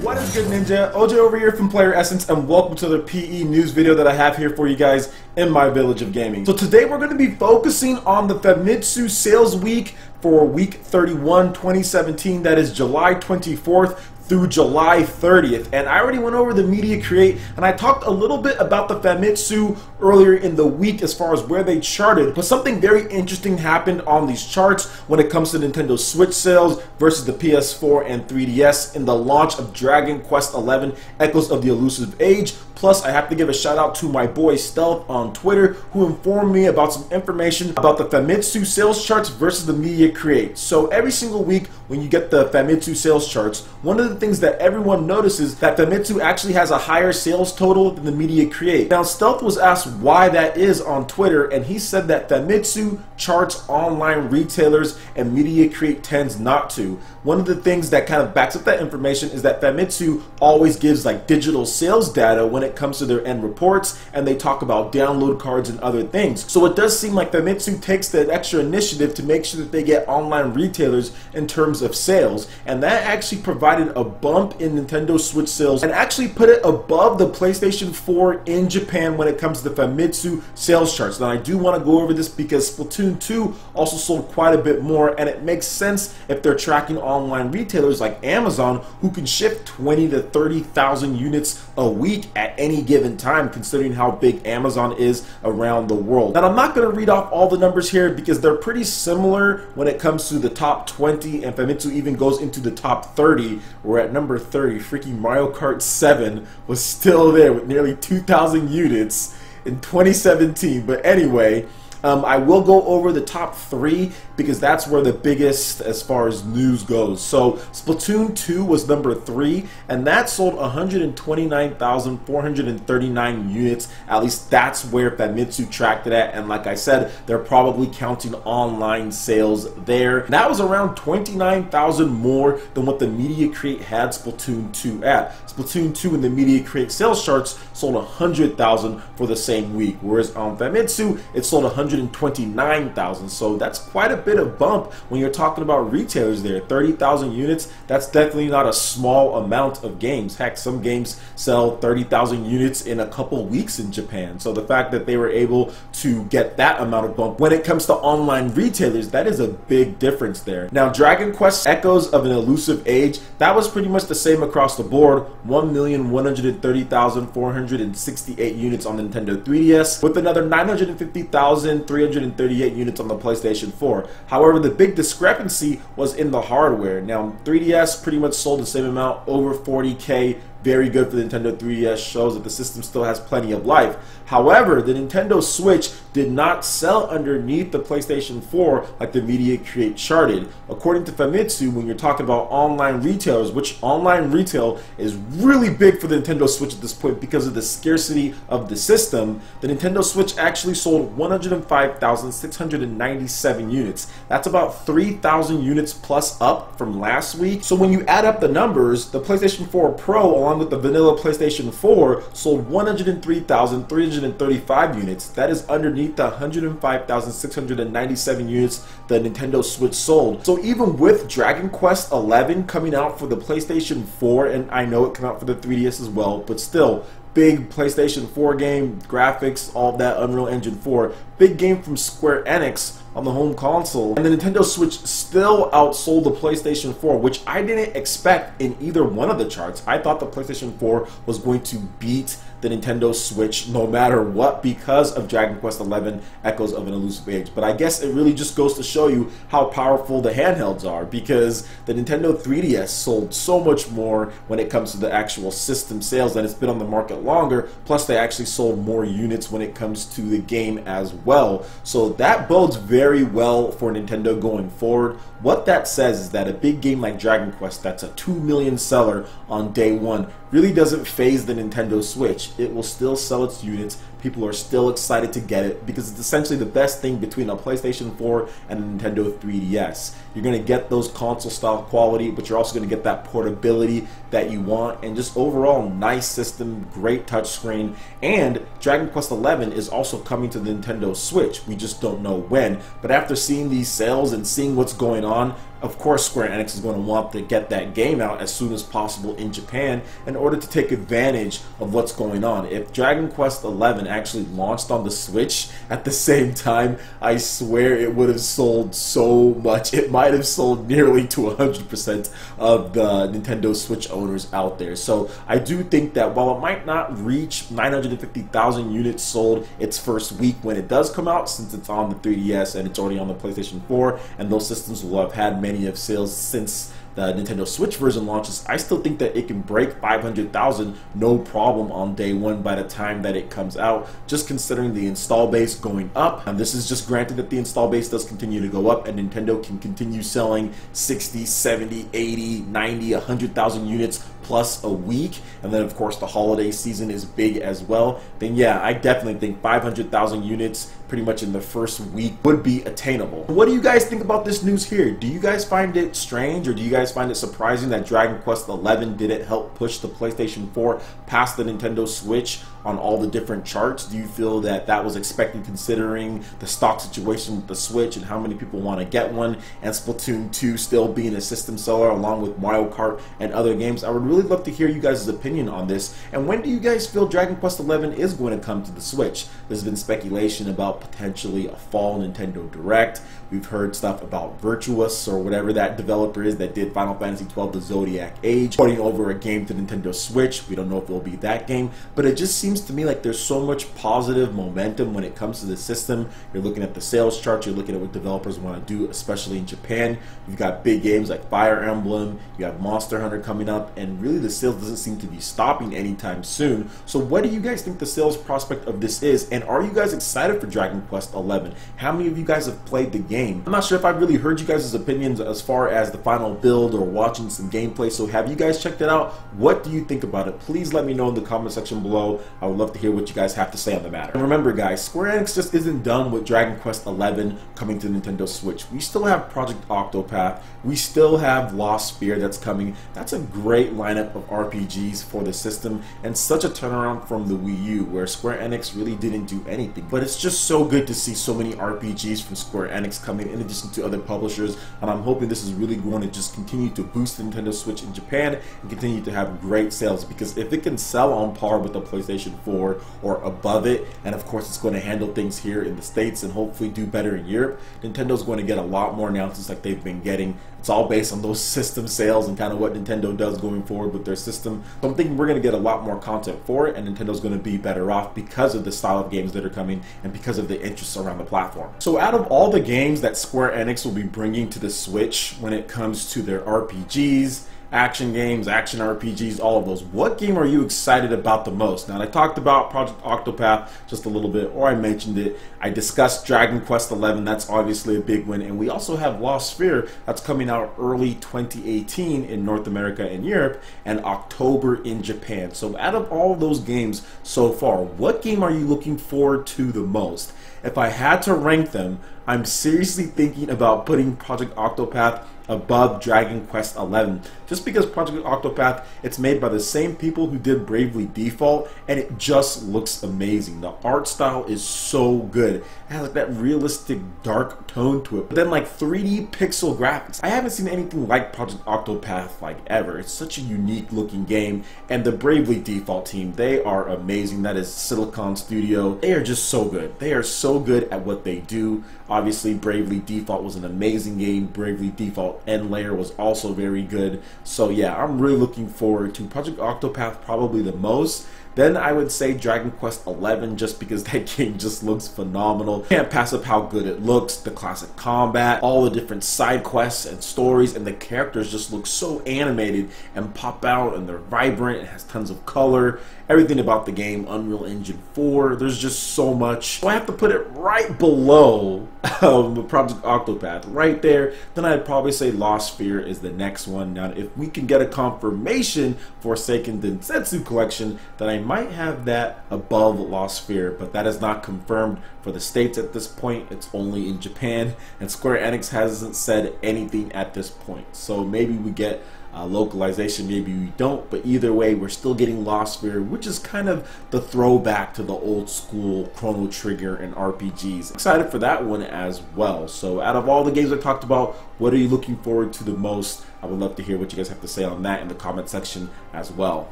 What is good, Ninja? OJ over here from PlayerEssence, and welcome to the PE news video that I have here for you guys in my village of gaming. So today we're going to be focusing on the Famitsu sales week for week 31, 2017. That is July 24th through July 30th, and I already went over the media create, and I talked a little bit about the Famitsu earlier in the week as far as where they charted, but something very interesting happened on these charts when it comes to Nintendo Switch sales versus the PS4 and 3DS in the launch of Dragon Quest XI Echoes of the Elusive Age. Plus, I have to give a shout out to my boy Stealth on Twitter, who informed me about some information about the Famitsu sales charts versus the media create. So every single week when you get the Famitsu sales charts, one of the things that everyone notices that Famitsu actually has a higher sales total than the media create. Now, Stealth was asked why that is on Twitter, and he said that Famitsu charts online retailers and media create tends not to. One of the things that kind of backs up that information is that Famitsu always gives like digital sales data when it comes to their end reports, and they talk about download cards and other things. So it does seem like Famitsu takes the extra initiative to make sure that they get online retailers in terms of sales, and that actually provided a bump in Nintendo Switch sales and actually put it above the PlayStation 4 in Japan when it comes to the Famitsu sales charts. Now, I do want to go over this because Splatoon 2 also sold quite a bit more, and it makes sense if they're tracking online retailers like Amazon, who can ship 20 to 30,000 units a week at any given time, considering how big Amazon is around the world. Now, I'm not going to read off all the numbers here because they're pretty similar when it comes to the top 20, and Famitsu even goes into the top 30. We're at number 30. Freaking Mario Kart 7 was still there with nearly 2,000 units in 2017. But anyway, I will go over the top 3 because that's where the biggest as far as news goes. So Splatoon 2 was number 3, and that sold 129,439 units. At least that's where Famitsu tracked it at, and like I said, they're probably counting online sales there. That was around 29,000 more than what the media create had Splatoon 2 at. Splatoon 2 in the media create sales charts sold 100,000 for the same week, whereas on Famitsu it sold 129,000. So that's quite a bit of bump when you're talking about retailers there. 30,000 units, that's definitely not a small amount of games. Heck, some games sell 30,000 units in a couple weeks in Japan. So the fact that they were able to get that amount of bump when it comes to online retailers, that is a big difference there. Now, Dragon Quest Echoes of an Elusive Age, that was pretty much the same across the board. 1,130,468 units on the Nintendo 3DS, with another 950,338 units on the PlayStation 4. However, the big discrepancy was in the hardware. Now, 3DS pretty much sold the same amount, over 40K. Very good for the Nintendo 3DS, shows that the system still has plenty of life. However, the Nintendo Switch did not sell underneath the PlayStation 4 like the media create charted. According to Famitsu, when you're talking about online retailers, which online retail is really big for the Nintendo Switch at this point because of the scarcity of the system, the Nintendo Switch actually sold 105,697 units. That's about 3,000 units plus up from last week. So when you add up the numbers, the PlayStation 4 Pro along with the vanilla PlayStation 4 sold 103,335 units. That is underneath the 105,697 units the Nintendo Switch sold. So even with Dragon Quest XI coming out for the PlayStation 4, and I know it came out for the 3DS as well, but still, big PlayStation 4 game, graphics, all that, Unreal Engine 4, big game from Square Enix on the home console, and the Nintendo Switch still outsold the PlayStation 4, which I didn't expect in either one of the charts. I thought the PlayStation 4 was going to beat the Nintendo Switch no matter what because of Dragon Quest XI Echoes of an Elusive Age. But I guess it really just goes to show you how powerful the handhelds are, because the Nintendo 3DS sold so much more when it comes to the actual system sales, and it's been on the market longer, plus they actually sold more units when it comes to the game as well. So that bodes very well for Nintendo going forward. What that says is that a big game like Dragon Quest that's a 2 million seller on day one really doesn't phase the Nintendo Switch. It will still sell its units. People are still excited to get it because it's essentially the best thing between a PlayStation 4 and a Nintendo 3DS. You're going to get those console style quality, but you're also going to get that portability that you want, and just overall nice system, great touchscreen. And Dragon Quest XI is also coming to the Nintendo Switch. We just don't know when. But after seeing these sales and seeing what's going on, Of course, Square Enix is going to want to get that game out as soon as possible in Japan in order to take advantage of what's going on. If Dragon Quest XI actually launched on the Switch at the same time, I swear it would have sold so much. It might have sold nearly to 100% of the Nintendo Switch owners out there. So I do think that while it might not reach 950,000 units sold its first week when it does come out, since it's on the 3DS and it's already on the PlayStation 4, and those systems will have had many of sales since the Nintendo Switch version launches, I still think that it can break 500,000 no problem on day one by the time that it comes out, just considering the install base going up. And this is just granted that the install base does continue to go up and Nintendo can continue selling 60, 70, 80, 90, 100,000 units plus a week, and then of course the holiday season is big as well. Then yeah, I definitely think 500,000 units pretty much in the first week would be attainable. What do you guys think about this news here? Do you guys find it strange, or do you guys find it surprising that Dragon Quest XI didn't help push the PlayStation 4 past the Nintendo Switch on all the different charts? Do you feel that that was expected considering the stock situation with the Switch and how many people want to get one, and Splatoon 2 still being a system seller along with Mario Kart and other games? I would really love to hear you guys' opinion on this. And when do you guys feel Dragon Quest XI is going to come to the Switch? There's been speculation about potentially a fall Nintendo Direct. We've heard stuff about Virtuous, or whatever that developer is that did Final Fantasy XII The Zodiac Age, porting over a game to Nintendo Switch. We don't know if it will be that game, but it just seems to me like there's so much positive momentum when it comes to the system. You're looking at the sales chart, you're looking at what developers want to do, especially in Japan. You've got big games like Fire Emblem, you have Monster Hunter coming up, and really the sales doesn't seem to be stopping anytime soon. So what do you guys think the sales prospect of this is, and are you guys excited for Dragon Quest XI? How many of you guys have played the game? I'm not sure if I've really heard you guys' opinions as far as the final build or watching some gameplay, so have you guys checked it out? What do you think about it? Please let me know in the comment section below. I would love to hear what you guys have to say on the matter. And remember guys, Square Enix just isn't done with Dragon Quest XI coming to Nintendo Switch. We still have Project Octopath, we still have Lost Sphere that's coming. That's a great lineup of RPGs for the system, and such a turnaround from the Wii U, where Square Enix really didn't do anything. But it's just so good to see so many RPGs from Square Enix coming in addition to other publishers, and I'm hoping this is really going to just continue to boost the Nintendo Switch in Japan and continue to have great sales, because if it can sell on par with the PlayStation 4 or above it, and of course it's going to handle things here in the States and hopefully do better in Europe, Nintendo's going to get a lot more announcements like they've been getting. It's all based on those system sales and kind of what Nintendo does going forward with their system. So I'm thinking we're going to get a lot more content for it, and Nintendo's going to be better off because of the style of games that are coming and because of the interests around the platform. So out of all the games that Square Enix will be bringing to the Switch when it comes to their RPGs, action games, action RPGs, all of those, what game are you excited about the most? Now, I talked about Project Octopath just a little bit, or I mentioned it. I discussed Dragon Quest XI, that's obviously a big one, and we also have Lost Sphere that's coming out early 2018 in North America and Europe, and October in Japan. So out of all of those games so far, what game are you looking forward to the most? If I had to rank them, I'm seriously thinking about putting Project Octopath above Dragon Quest XI, just because Project Octopath, it's made by the same people who did Bravely Default, and it just looks amazing. The art style is so good. It has like that realistic dark tone to it, but then like 3D pixel graphics. I haven't seen anything like Project Octopath like ever. It's such a unique looking game, and the Bravely Default team, they are amazing. That is Silicon Studio. They are just so good. They are so good at what they do. Obviously, Bravely Default was an amazing game. Bravely Default End Layer was also very good. So yeah, I'm really looking forward to Project Octopath probably the most. Then I would say Dragon Quest XI, just because that game just looks phenomenal. Can't pass up how good it looks, the classic combat, all the different side quests and stories, and the characters just look so animated and pop out, and they're vibrant. It has tons of color. Everything about the game, Unreal Engine 4, there's just so much. So I have to put it right below Project Octopath, right there. Then I'd probably say Lost Sphere is the next one. Now, if we can get a confirmation for Seiken Densetsu Collection, then I might have that above Lost Sphere, but that is not confirmed for the States at this point. It's only in Japan, and Square Enix hasn't said anything at this point. So maybe we get localization, maybe we don't, but either way, we're still getting Lost Sphere, which is kind of the throwback to the old school Chrono Trigger and RPGs. Excited for that one as well. So out of all the games I talked about, What are you looking forward to the most? I would love to hear what you guys have to say on that in the comment section as well.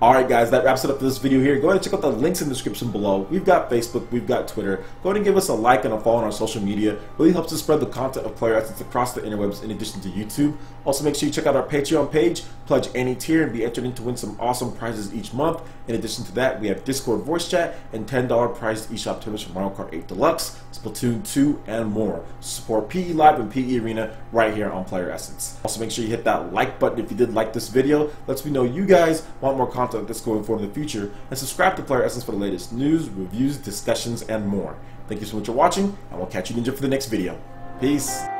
Alright guys, that wraps it up for this video here. Go ahead and check out the links in the description below. We've got Facebook, we've got Twitter. Go ahead and give us a like and a follow on our social media. Really helps us spread the content of PlayerEssence across the interwebs in addition to YouTube. Also make sure you check out our Patreon page, pledge any tier, and be entered in to win some awesome prizes each month. In addition to that, we have Discord voice chat and $10 prized eShop tournaments from Mario Kart 8 Deluxe, Splatoon 2, and more. Support PE Live and PE Arena right here on PlayerEssence. Also make sure you hit that like button if you did like this video. Lets me know you guys want more content like this going forward in the future. And subscribe to PlayerEssence for the latest news, reviews, discussions, and more. Thank you so much for watching, and we'll catch you ninja for the next video. Peace.